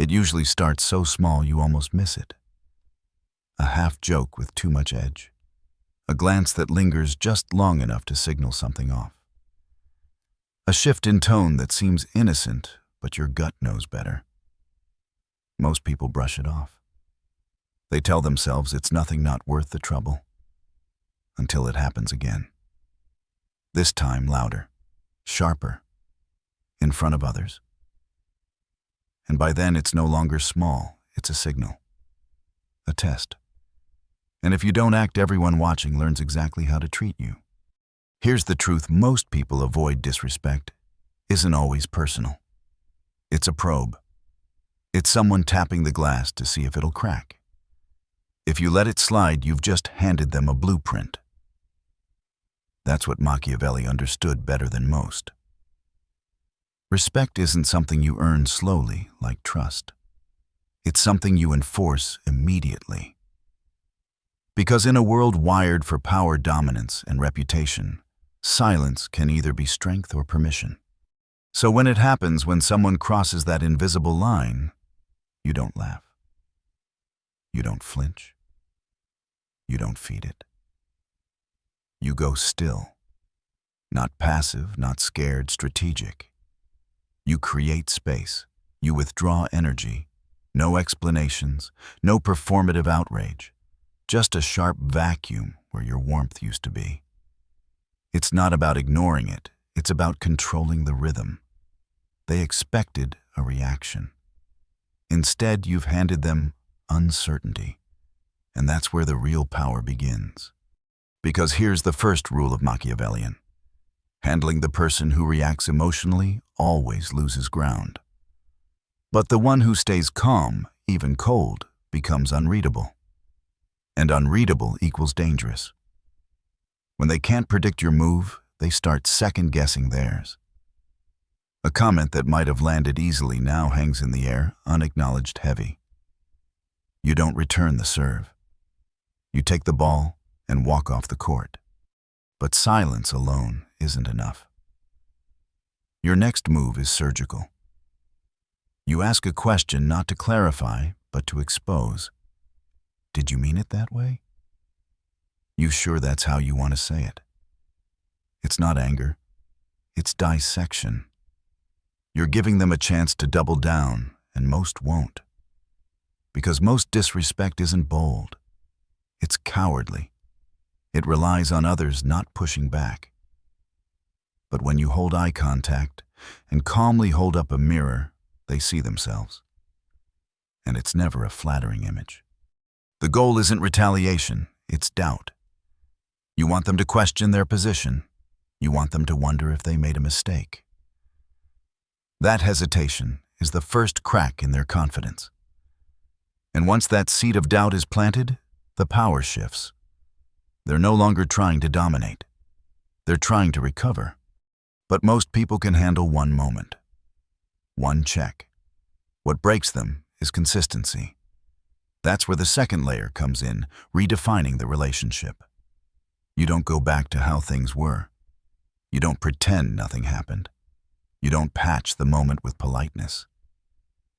It usually starts so small you almost miss it. A half joke with too much edge. A glance that lingers just long enough to signal something off. A shift in tone that seems innocent, but your gut knows better. Most people brush it off. They tell themselves it's nothing, not worth the trouble. Until it happens again. This time louder, sharper, in front of others. And by then it's no longer small, it's a signal. A test. And if you don't act, everyone watching learns exactly how to treat you. Here's the truth: most people avoid disrespect. Isn't always personal. It's a probe. It's someone tapping the glass to see if it'll crack. If you let it slide, you've just handed them a blueprint. That's what Machiavelli understood better than most. Respect isn't something you earn slowly, like trust. It's something you enforce immediately. Because in a world wired for power, dominance, and reputation, silence can either be strength or permission. So when it happens, when someone crosses that invisible line, you don't laugh. You don't flinch. You don't feed it. You go still. Not passive, not scared, strategic. You create space. You withdraw energy. No explanations, no performative outrage. Just a sharp vacuum where your warmth used to be. It's not about ignoring it, it's about controlling the rhythm. They expected a reaction. Instead, you've handed them uncertainty. And that's where the real power begins. Because here's the first rule of Machiavellian. Handling the person who reacts emotionally always loses ground. But the one who stays calm, even cold, becomes unreadable. And unreadable equals dangerous. When they can't predict your move, they start second-guessing theirs. A comment that might have landed easily now hangs in the air, unacknowledged, heavy. You don't return the serve. You take the ball and walk off the court. But silence alone isn't enough. Your next move is surgical. You ask a question not to clarify, but to expose. Did you mean it that way? You sure that's how you want to say it? It's not anger. It's dissection. You're giving them a chance to double down, and most won't. Because most disrespect isn't bold. It's cowardly. It relies on others not pushing back. But when you hold eye contact and calmly hold up a mirror, they see themselves. And it's never a flattering image. The goal isn't retaliation, it's doubt. You want them to question their position. You want them to wonder if they made a mistake. That hesitation is the first crack in their confidence. And once that seed of doubt is planted, the power shifts. They're no longer trying to dominate. They're trying to recover. But most people can handle one moment. One check. What breaks them is consistency. That's where the second layer comes in, redefining the relationship. You don't go back to how things were. You don't pretend nothing happened. You don't patch the moment with politeness.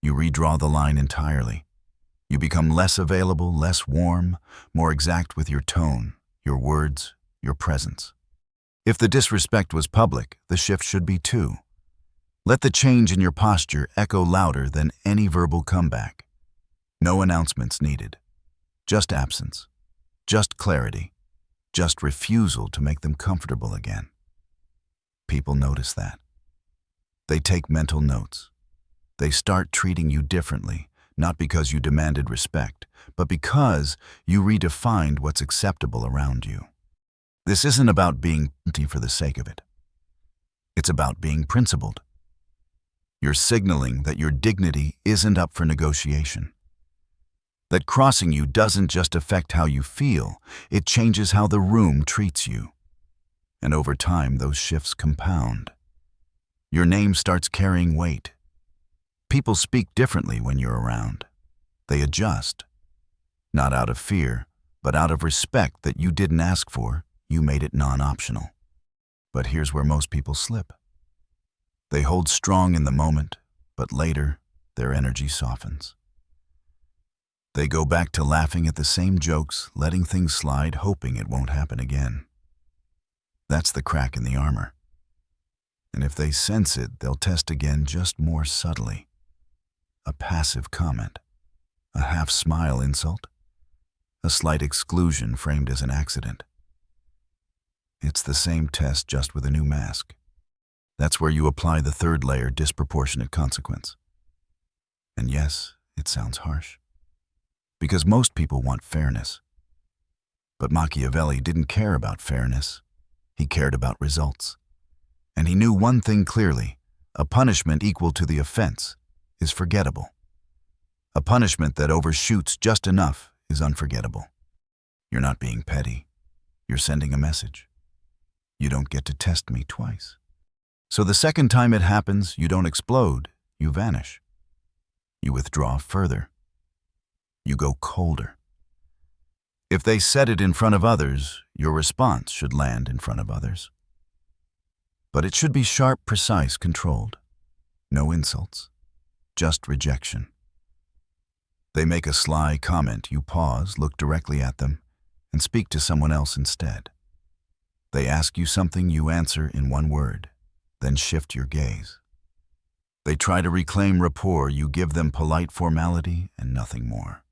You redraw the line entirely. You become less available, less warm, more exact with your tone, your words, your presence. If the disrespect was public, the shift should be too. Let the change in your posture echo louder than any verbal comeback. No announcements needed. Just absence. Just clarity. Just refusal to make them comfortable again. People notice that. They take mental notes. They start treating you differently, not because you demanded respect, but because you redefined what's acceptable around you. This isn't about being empty for the sake of it. It's about being principled. You're signaling that your dignity isn't up for negotiation. That crossing you doesn't just affect how you feel, it changes how the room treats you. And over time, those shifts compound. Your name starts carrying weight. People speak differently when you're around. They adjust. Not out of fear, but out of respect that you didn't ask for, you made it non-optional. But here's where most people slip. They hold strong in the moment, but later, their energy softens. They go back to laughing at the same jokes, letting things slide, hoping it won't happen again. That's the crack in the armor. And if they sense it, they'll test again just more subtly. A passive comment, a half-smile insult, a slight exclusion framed as an accident. It's the same test, just with a new mask. That's where you apply the third layer, disproportionate consequence. And yes, it sounds harsh, because most people want fairness. But Machiavelli didn't care about fairness. He cared about results. And he knew one thing clearly: a punishment equal to the offense is forgettable. A punishment that overshoots just enough is unforgettable. You're not being petty. You're sending a message. You don't get to test me twice. So the second time it happens, you don't explode, you vanish. You withdraw further. You go colder. If they said it in front of others, your response should land in front of others. But it should be sharp, precise, controlled. No insults, just rejection. They make a sly comment, you pause, look directly at them, and speak to someone else instead. They ask you something, you answer in one word, then shift your gaze. They try to reclaim rapport, you give them polite formality and nothing more.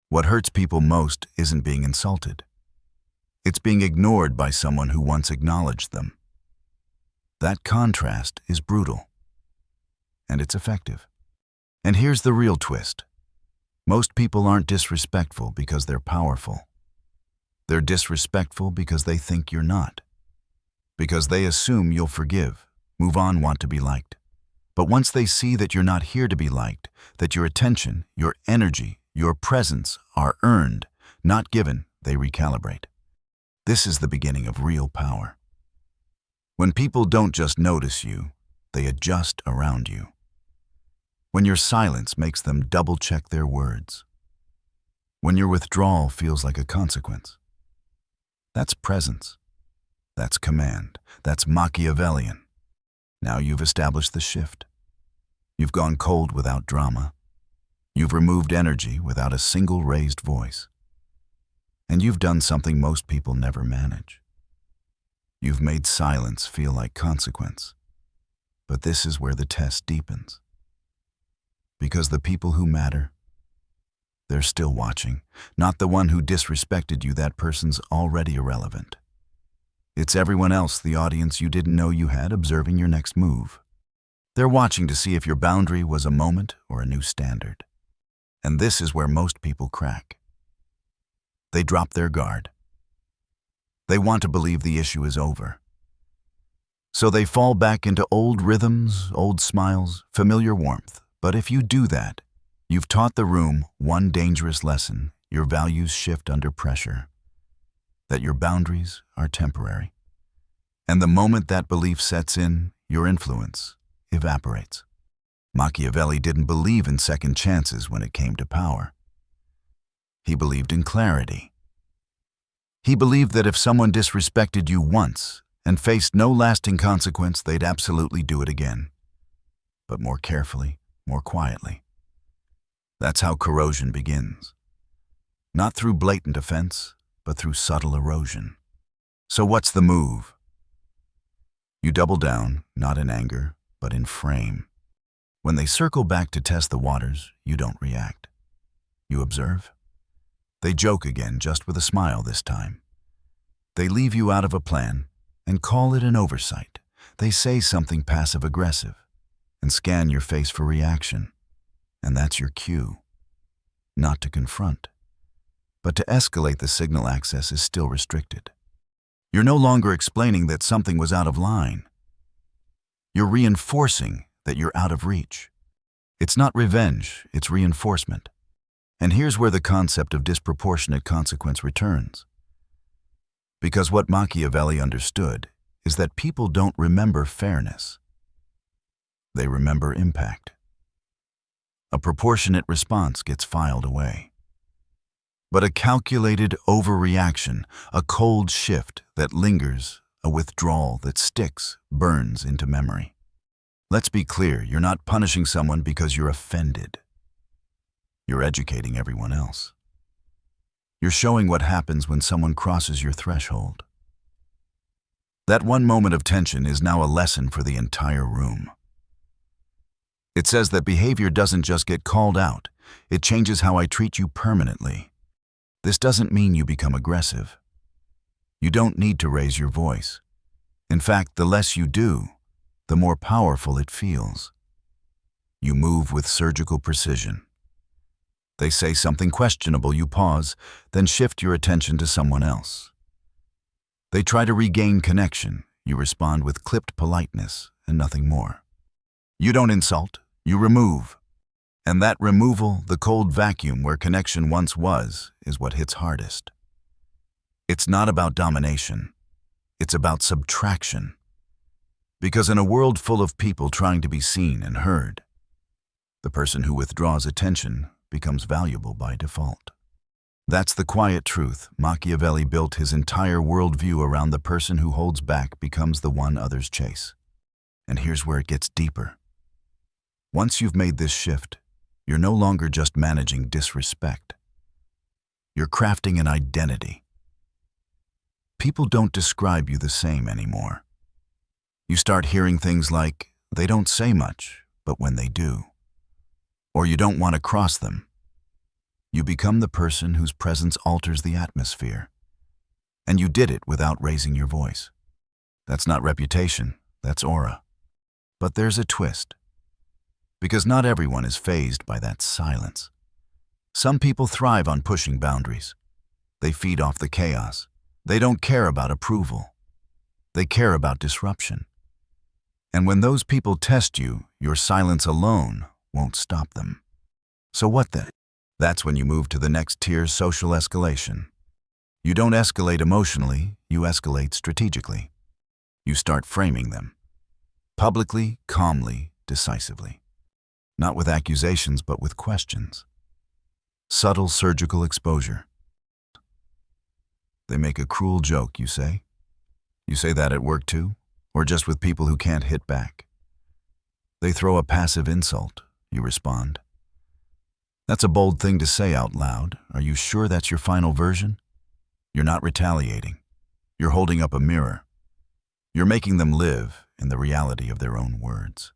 What hurts people most isn't being insulted. It's being ignored by someone who once acknowledged them. That contrast is brutal, and it's effective. And here's the real twist. Most people aren't disrespectful because they're powerful. They're disrespectful because they think you're not. Because they assume you'll forgive, move on, want to be liked. But once they see that you're not here to be liked, that your attention, your energy, your presence are earned, not given, they recalibrate. This is the beginning of real power. When people don't just notice you, they adjust around you. When your silence makes them double-check their words. When your withdrawal feels like a consequence. That's presence. That's command. That's Machiavellian. Now you've established the shift. You've gone cold without drama. You've removed energy without a single raised voice. And you've done something most people never manage. You've made silence feel like consequence. But this is where the test deepens. Because the people who matter, they're still watching. Not the one who disrespected you, that person's already irrelevant. It's everyone else, the audience you didn't know you had, observing your next move. They're watching to see if your boundary was a moment or a new standard. And this is where most people crack. They drop their guard. They want to believe the issue is over. So they fall back into old rhythms, old smiles, familiar warmth. But if you do that, you've taught the room one dangerous lesson: your values shift under pressure, that your boundaries are temporary. And the moment that belief sets in, your influence evaporates. Machiavelli didn't believe in second chances when it came to power. He believed in clarity. He believed that if someone disrespected you once and faced no lasting consequence, they'd absolutely do it again, but more carefully, more quietly. That's how corrosion begins. Not through blatant offense, but through subtle erosion. So what's the move? You double down, not in anger, but in frame. When they circle back to test the waters, you don't react. You observe. They joke again, just with a smile this time. They leave you out of a plan and call it an oversight. They say something passive-aggressive and scan your face for reaction. And that's your cue. Not to confront, but to escalate. The signal access is still restricted. You're no longer explaining that something was out of line. You're reinforcing that you're out of reach. It's not revenge, it's reinforcement. And here's where the concept of disproportionate consequence returns. Because what Machiavelli understood is that people don't remember fairness. They remember impact. A proportionate response gets filed away. But a calculated overreaction, a cold shift that lingers, a withdrawal that sticks, burns into memory. Let's be clear, you're not punishing someone because you're offended. You're educating everyone else. You're showing what happens when someone crosses your threshold. That one moment of tension is now a lesson for the entire room. It says that behavior doesn't just get called out, it changes how I treat you permanently. This doesn't mean you become aggressive. You don't need to raise your voice. In fact, the less you do, the more powerful it feels. You move with surgical precision. They say something questionable, you pause, then shift your attention to someone else. They try to regain connection, you respond with clipped politeness and nothing more. You don't insult, you remove. And that removal, the cold vacuum where connection once was, is what hits hardest. It's not about domination. It's about subtraction. Because in a world full of people trying to be seen and heard, the person who withdraws attention becomes valuable by default. That's the quiet truth. Machiavelli built his entire worldview around the person who holds back becomes the one others chase. And here's where it gets deeper. Once you've made this shift, you're no longer just managing disrespect. You're crafting an identity. People don't describe you the same anymore. You start hearing things like, they don't say much, but when they do. Or you don't want to cross them. You become the person whose presence alters the atmosphere. And you did it without raising your voice. That's not reputation, that's aura. But there's a twist. Because not everyone is fazed by that silence. Some people thrive on pushing boundaries. They feed off the chaos. They don't care about approval. They care about disruption. And when those people test you, your silence alone won't stop them. So what then? That's when you move to the next tier, social escalation. You don't escalate emotionally, you escalate strategically. You start framing them. Publicly, calmly, decisively. Not with accusations, but with questions. Subtle surgical exposure. They make a cruel joke, you say? You say that at work too? Or just with people who can't hit back? They throw a passive insult, you respond. That's a bold thing to say out loud. Are you sure that's your final version? You're not retaliating. You're holding up a mirror. You're making them live in the reality of their own words.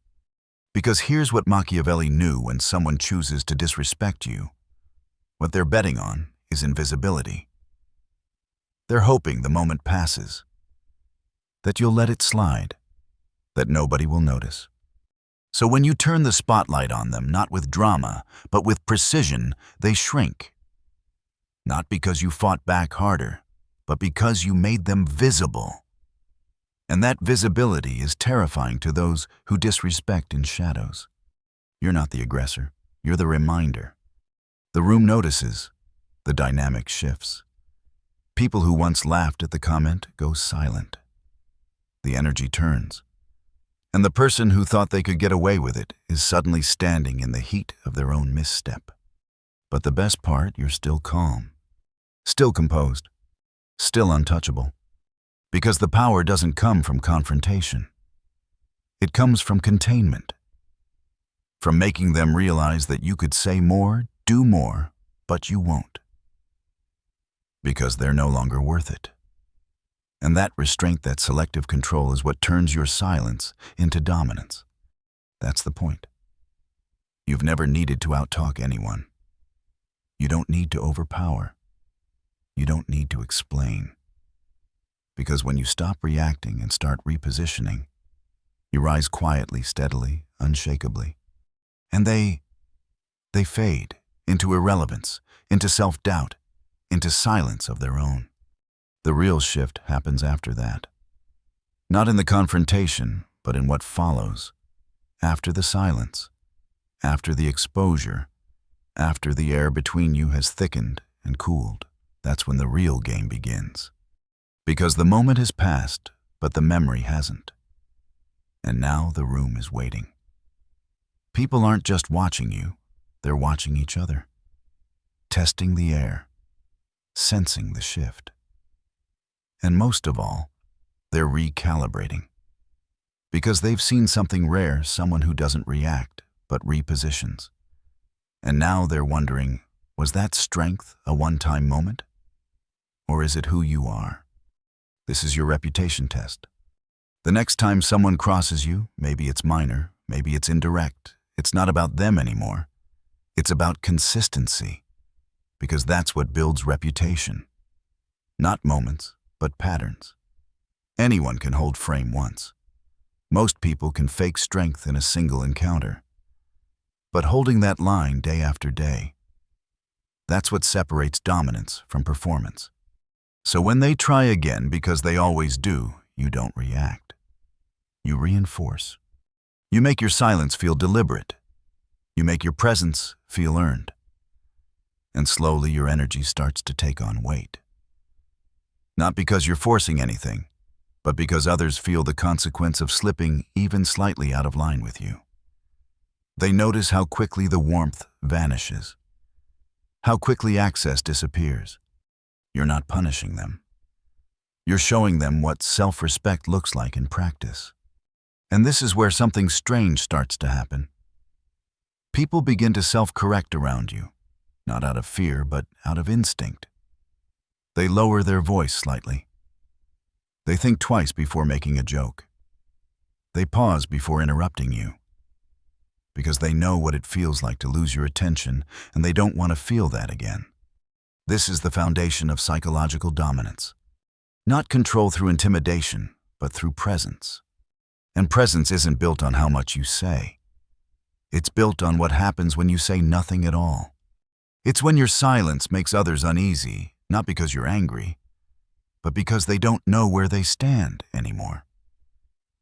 Because here's what Machiavelli knew when someone chooses to disrespect you. What they're betting on is invisibility. They're hoping the moment passes, that you'll let it slide, that nobody will notice. So when you turn the spotlight on them, not with drama, but with precision, they shrink. Not because you fought back harder, but because you made them visible. And that visibility is terrifying to those who disrespect in shadows. You're not the aggressor, you're the reminder. The room notices, the dynamic shifts. People who once laughed at the comment go silent. The energy turns. And the person who thought they could get away with it is suddenly standing in the heat of their own misstep. But the best part, you're still calm, still composed, still untouchable. Because the power doesn't come from confrontation. It comes from containment. From making them realize that you could say more, do more, but you won't. Because they're no longer worth it. And that restraint, that selective control, is what turns your silence into dominance. That's the point. You've never needed to outtalk anyone. You don't need to overpower. You don't need to explain. Because when you stop reacting and start repositioning, you rise quietly, steadily, unshakably. And they fade into irrelevance, into self-doubt, into silence of their own. The real shift happens after that. Not in the confrontation, but in what follows. After the silence, after the exposure, after the air between you has thickened and cooled, that's when the real game begins. Because the moment has passed, but the memory hasn't. And now the room is waiting. People aren't just watching you, they're watching each other. Testing the air, sensing the shift. And most of all, they're recalibrating. Because they've seen something rare, someone who doesn't react, but repositions. And now they're wondering, was that strength a one-time moment? Or is it who you are? This is your reputation test. The next time someone crosses you, maybe it's minor, maybe it's indirect, it's not about them anymore. It's about consistency. Because that's what builds reputation. Not moments, but patterns. Anyone can hold frame once. Most people can fake strength in a single encounter. But holding that line day after day, that's what separates dominance from performance. So when they try again, because they always do, you don't react. You reinforce. You make your silence feel deliberate. You make your presence feel earned. And slowly your energy starts to take on weight. Not because you're forcing anything, but because others feel the consequence of slipping even slightly out of line with you. They notice how quickly the warmth vanishes, how quickly access disappears. You're not punishing them. You're showing them what self-respect looks like in practice. And this is where something strange starts to happen. People begin to self-correct around you, not out of fear, but out of instinct. They lower their voice slightly. They think twice before making a joke. They pause before interrupting you. Because they know what it feels like to lose your attention, and they don't want to feel that again. This is the foundation of psychological dominance. Not control through intimidation, but through presence. And presence isn't built on how much you say. It's built on what happens when you say nothing at all. It's when your silence makes others uneasy, not because you're angry, but because they don't know where they stand anymore.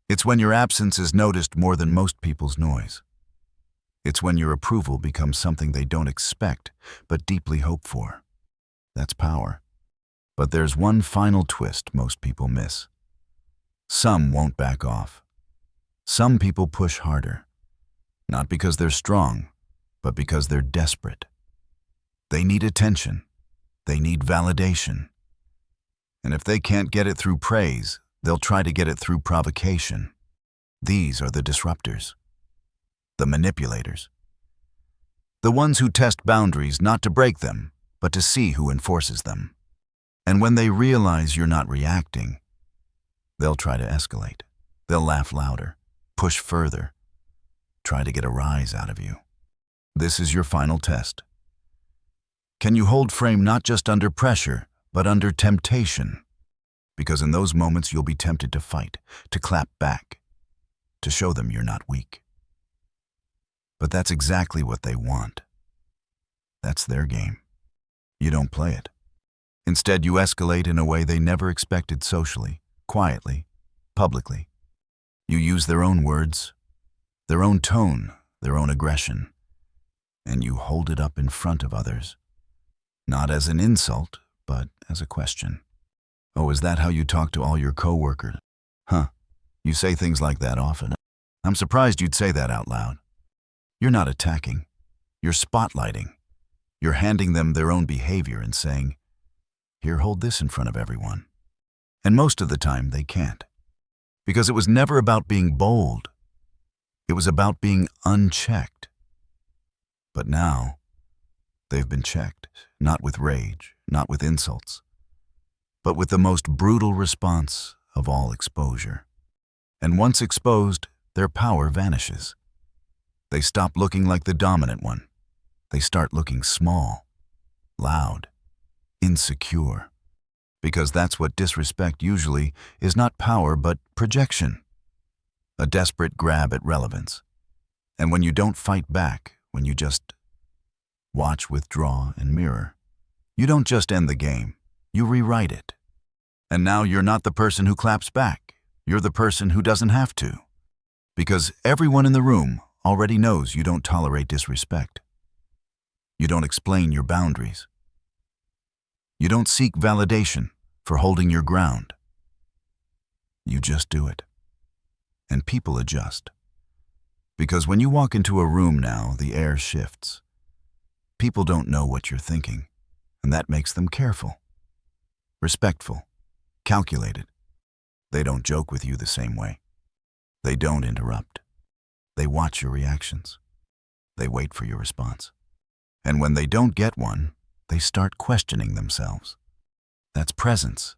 It's when your absence is noticed more than most people's noise. It's when your approval becomes something they don't expect, but deeply hope for. That's power. But there's one final twist most people miss. Some won't back off. Some people push harder. Not because they're strong, but because they're desperate. They need attention. They need validation. And if they can't get it through praise, they'll try to get it through provocation. These are the disruptors. The manipulators. The ones who test boundaries not to break them, but to see who enforces them. And when they realize you're not reacting, they'll try to escalate. They'll laugh louder, push further, try to get a rise out of you. This is your final test. Can you hold frame not just under pressure, but under temptation? Because in those moments you'll be tempted to fight, to clap back, to show them you're not weak. But that's exactly what they want. That's their game. You don't play it. Instead, you escalate in a way they never expected socially, quietly, publicly. You use their own words, their own tone, their own aggression, and you hold it up in front of others. Not as an insult, but as a question. Oh, is that how you talk to all your coworkers? Huh, you say things like that often. I'm surprised you'd say that out loud. You're not attacking. You're spotlighting. You're handing them their own behavior and saying, here, hold this in front of everyone. And most of the time, they can't. Because it was never about being bold. It was about being unchecked. But now, they've been checked, not with rage, not with insults, but with the most brutal response of all exposure. And once exposed, their power vanishes. They stop looking like the dominant one. They start looking small, loud, insecure. Because that's what disrespect usually is, not power, but projection. A desperate grab at relevance. And when you don't fight back, when you just watch, withdraw, and mirror, you don't just end the game, you rewrite it. And now you're not the person who claps back, you're the person who doesn't have to. Because everyone in the room already knows you don't tolerate disrespect. You don't explain your boundaries. You don't seek validation for holding your ground. You just do it. And people adjust. Because when you walk into a room now, the air shifts. People don't know what you're thinking, and that makes them careful, respectful, calculated. They don't joke with you the same way. They don't interrupt. They watch your reactions. They wait for your response. And when they don't get one, they start questioning themselves. That's presence.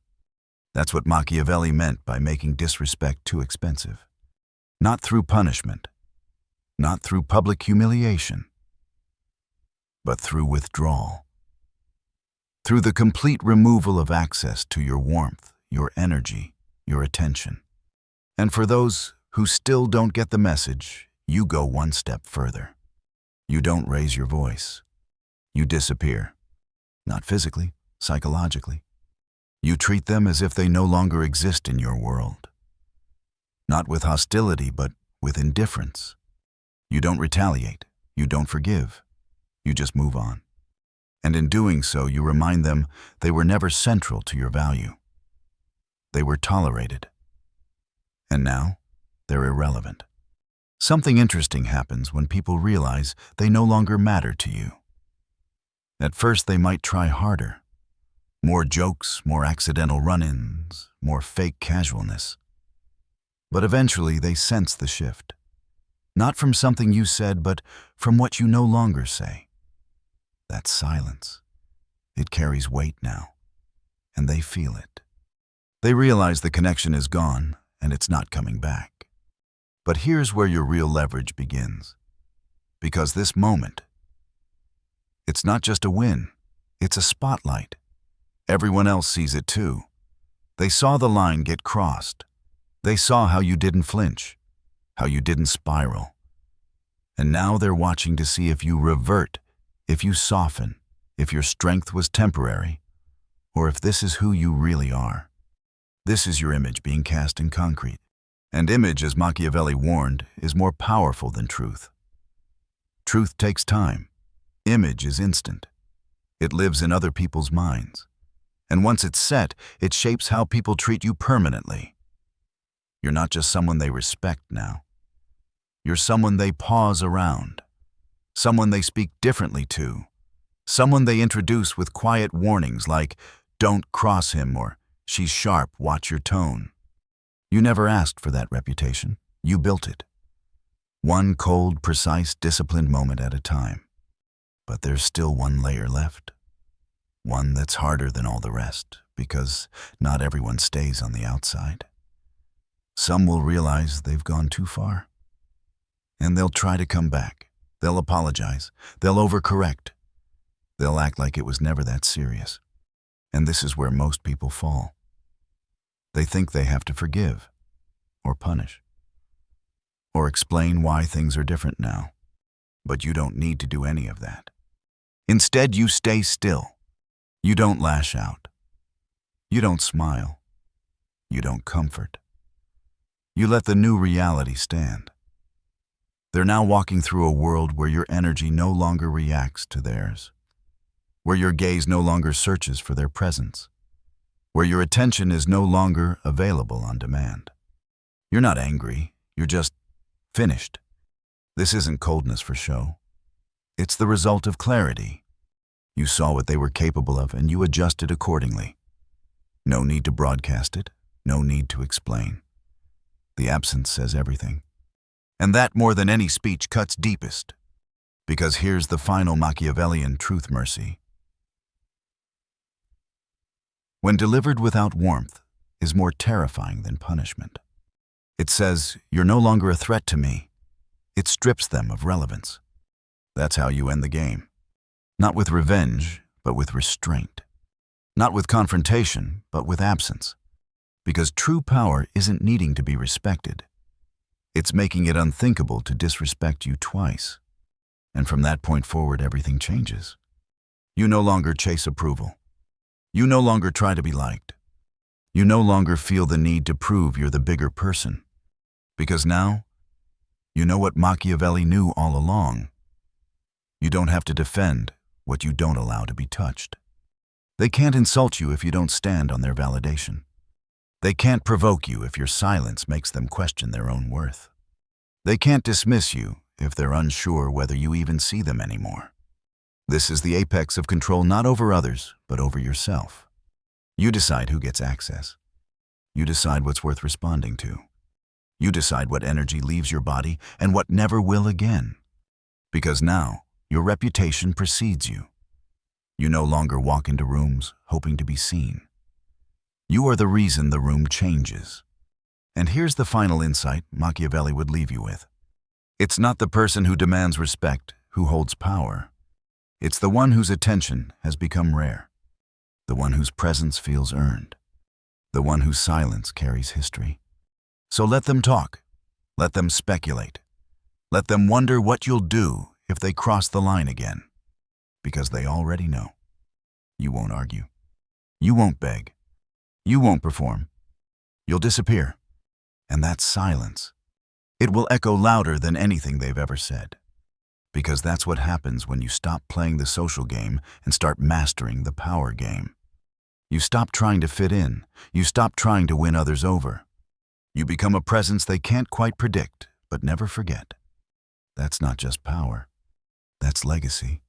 That's what Machiavelli meant by making disrespect too expensive. Not through punishment, not through public humiliation, but through withdrawal. Through the complete removal of access to your warmth, your energy, your attention. And for those who still don't get the message, you go one step further. You don't raise your voice. You disappear. Not physically, psychologically. You treat them as if they no longer exist in your world. Not with hostility, but with indifference. You don't retaliate. You don't forgive. You just move on. And in doing so, you remind them they were never central to your value. They were tolerated. And now, they're irrelevant. Something interesting happens when people realize they no longer matter to you. At first, they might try harder. More jokes, more accidental run-ins, more fake casualness. But eventually, they sense the shift. Not from something you said, but from what you no longer say. That's silence. It carries weight now, and they feel it. They realize the connection is gone, and it's not coming back. But here's where your real leverage begins. Because this moment, it's not just a win, it's a spotlight. Everyone else sees it too. They saw the line get crossed. They saw how you didn't flinch, how you didn't spiral. And now they're watching to see if you revert, if you soften, if your strength was temporary, or if this is who you really are. This is your image being cast in concrete. And image, as Machiavelli warned, is more powerful than truth. Truth takes time. Image is instant. It lives in other people's minds. And once it's set, it shapes how people treat you permanently. You're not just someone they respect now. You're someone they pause around. Someone they speak differently to. Someone they introduce with quiet warnings like, "Don't cross him," or "She's sharp, watch your tone." You never asked for that reputation. You built it. One cold, precise, disciplined moment at a time. But there's still one layer left. One that's harder than all the rest, because not everyone stays on the outside. Some will realize they've gone too far. And they'll try to come back. They'll apologize. They'll overcorrect. They'll act like it was never that serious. And this is where most people fall. They think they have to forgive, or punish, or explain why things are different now. But you don't need to do any of that. Instead, you stay still. You don't lash out. You don't smile. You don't comfort. You let the new reality stand. They're now walking through a world where your energy no longer reacts to theirs, where your gaze no longer searches for their presence, where your attention is no longer available on demand. You're not angry, you're just finished. This isn't coldness for show. It's the result of clarity. You saw what they were capable of and you adjusted accordingly. No need to broadcast it, no need to explain. The absence says everything. And that, more than any speech, cuts deepest. Because here's the final Machiavellian truth mercy. When delivered without warmth, is more terrifying than punishment. It says, "You're no longer a threat to me." It strips them of relevance. That's how you end the game. Not with revenge, but with restraint. Not with confrontation, but with absence. Because true power isn't needing to be respected. It's making it unthinkable to disrespect you twice. And from that point forward, everything changes. You no longer chase approval. You no longer try to be liked. You no longer feel the need to prove you're the bigger person. Because now, you know what Machiavelli knew all along. You don't have to defend what you don't allow to be touched. They can't insult you if you don't stand on their validation. They can't provoke you if your silence makes them question their own worth. They can't dismiss you if they're unsure whether you even see them anymore. This is the apex of control, not over others, but over yourself. You decide who gets access. You decide what's worth responding to. You decide what energy leaves your body and what never will again. Because now, your reputation precedes you. You no longer walk into rooms hoping to be seen. You are the reason the room changes. And here's the final insight Machiavelli would leave you with. It's not the person who demands respect who holds power. It's the one whose attention has become rare. The one whose presence feels earned. The one whose silence carries history. So let them talk. Let them speculate. Let them wonder what you'll do if they cross the line again. Because they already know. You won't argue. You won't beg. You won't perform. You'll disappear. And that's silence. It will echo louder than anything they've ever said. Because that's what happens when you stop playing the social game and start mastering the power game. You stop trying to fit in. You stop trying to win others over. You become a presence they can't quite predict, but never forget. That's not just power. That's legacy.